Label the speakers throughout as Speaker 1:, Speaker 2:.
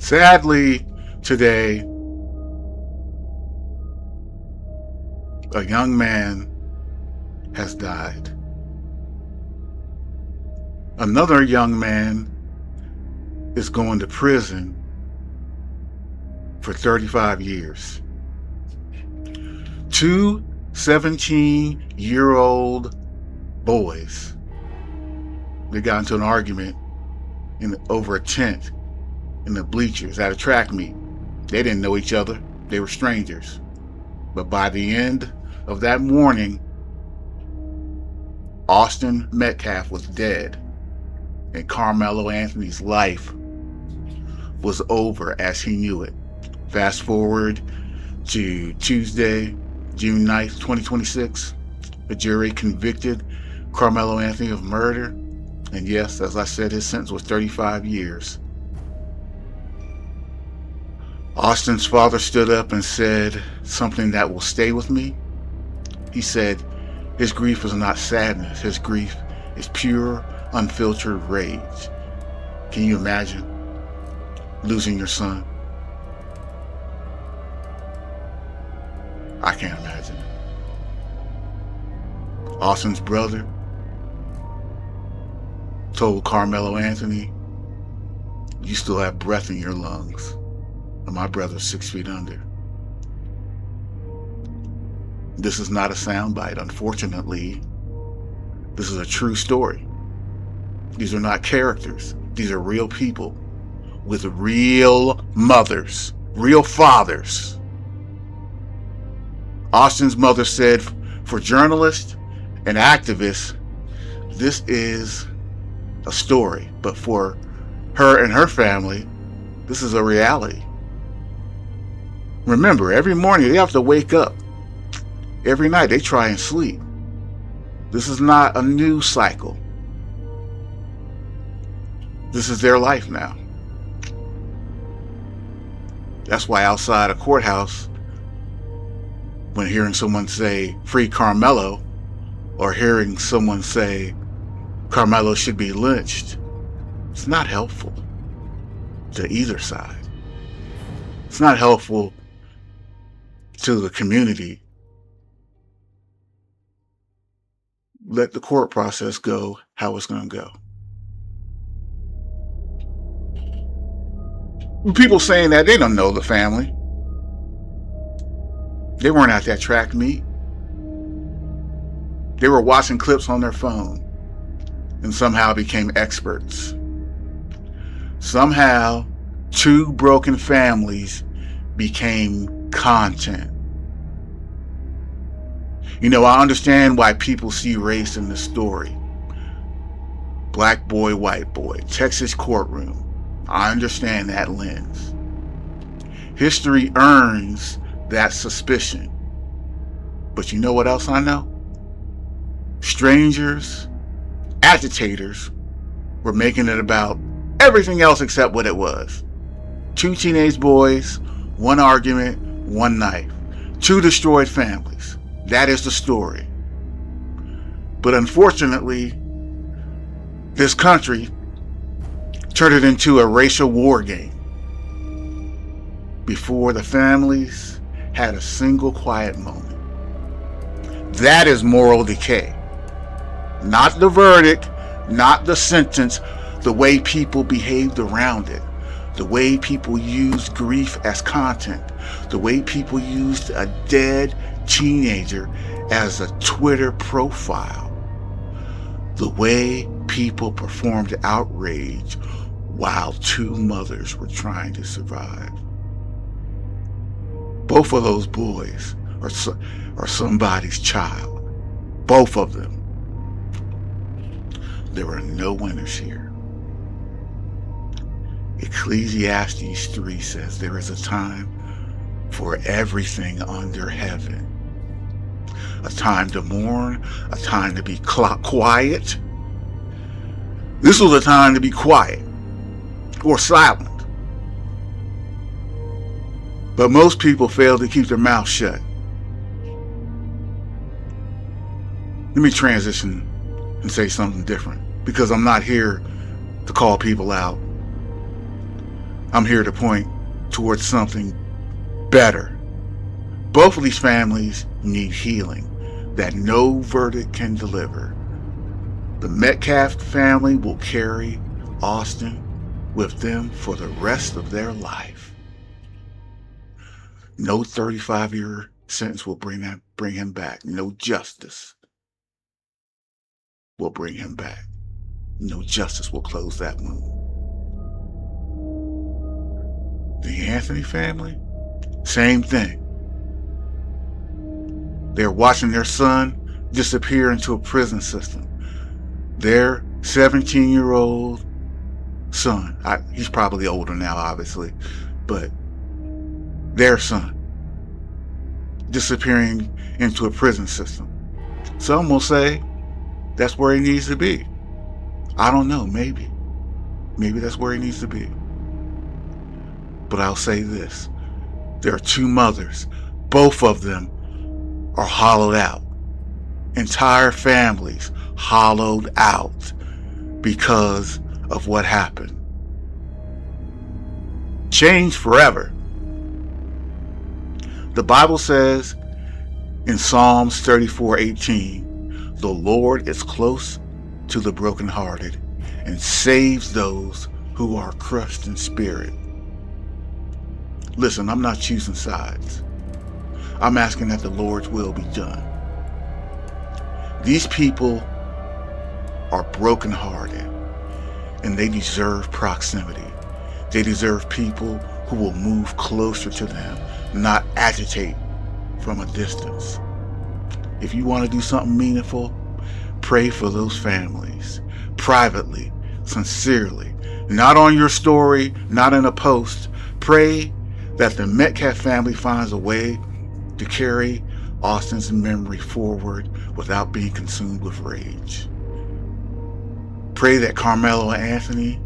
Speaker 1: Sadly, today, a young man has died. Another young man is going to prison for 35 years. Two 17-year-old boys, they got into an argument over a tent in the bleachers at a track meet. They didn't know each other. They were strangers. But by the end of that morning, Austin Metcalf was dead, and Karmelo Anthony's life was over as he knew it. Fast forward to Tuesday, June 9th, 2026. The jury convicted Karmelo Anthony of murder. And yes, as I said, his sentence was 35 years. Austin's father stood up and said something that will stay with me. He said, his grief is not sadness. His grief is pure, unfiltered rage. Can you imagine losing your son? I can't imagine. Austin's brother told Karmelo Anthony, you still have breath in your lungs. And my brother's 6 feet under. This is not a soundbite, unfortunately. This is a true story. These are not characters. These are real people with real mothers, real fathers. Austin's mother said, for journalists and activists, this is a story. But for her and her family, this is a reality. Remember, every morning they have to wake up. Every night they try and sleep. This is not a news cycle. This is their life now. That's why outside a courthouse, when hearing someone say, free Karmelo, or hearing someone say, Karmelo should be lynched, it's not helpful to either side. It's not helpful to the community. Let the court process go how it's going to go. People saying that, they don't know the family. They weren't at that track meet. They were watching clips on their phone and somehow became experts. Somehow, two broken families became content. You know, I understand why people see race in the story. Black boy, white boy, Texas courtroom. I understand that lens. History earns that suspicion. But you know what else I know? Strangers, agitators, were making it about everything else except what it was. Two teenage boys, one argument, one knife. Two destroyed families. That is the story. But unfortunately, this country turned it into a racial war game before the families had a single quiet moment. That is moral decay. Not the verdict, not the sentence, the way people behaved around it, the way people used grief as content, the way people used a dead teenager as a Twitter profile, the way people performed outrage while two mothers were trying to survive. Both of those boys are somebody's child. Both of them. There are no winners here. Ecclesiastes 3 says there is a time for everything under heaven. A time to mourn, a time to be quiet. This was a time to be quiet or silent. But most people fail to keep their mouth shut. Let me transition and say something different, because I'm not here to call people out. I'm here to point towards something better. Both of these families need healing that no verdict can deliver. The Metcalf family will carry Austin with them for the rest of their life. No 35-year sentence will bring him back. No justice will bring him back. No justice will close that wound. The Anthony family, same thing. They're watching their son disappear into a prison system. Their 17-year-old son, he's probably older now, obviously, but their son disappearing into a prison system. Some will say that's where he needs to be. I don't know, maybe that's where he needs to be. But I'll say this, there are two mothers. Both of them are hollowed out. Entire families hollowed out because of what happened. Changed forever. The Bible says in Psalms 34:18, the Lord is close to the brokenhearted and saves those who are crushed in spirit. Listen, I'm not choosing sides. I'm asking that the Lord's will be done. These people are brokenhearted and they deserve proximity. They deserve people who will move closer to them, not agitate from a distance. If you want to do something meaningful, pray for those families, privately, sincerely, not on your story, not in a post. Pray that the Metcalf family finds a way to carry Austin's memory forward without being consumed with rage. Pray that Karmelo Anthony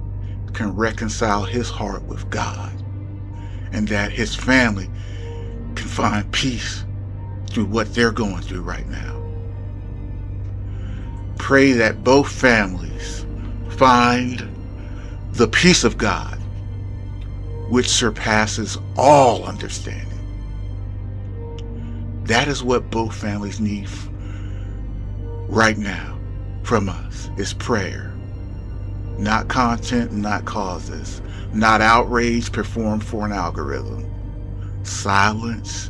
Speaker 1: can reconcile his heart with God and that his family can find peace through what they're going through right now. Pray that both families find the peace of God, which surpasses all understanding. That is what both families need right now from us, is prayer. Not content, not causes. Not outrage performed for an algorithm. Silence,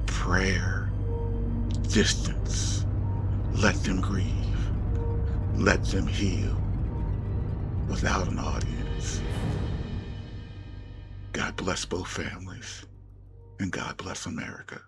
Speaker 1: prayer, distance. Let them grieve. Let them heal without an audience. God bless both families, and God bless America.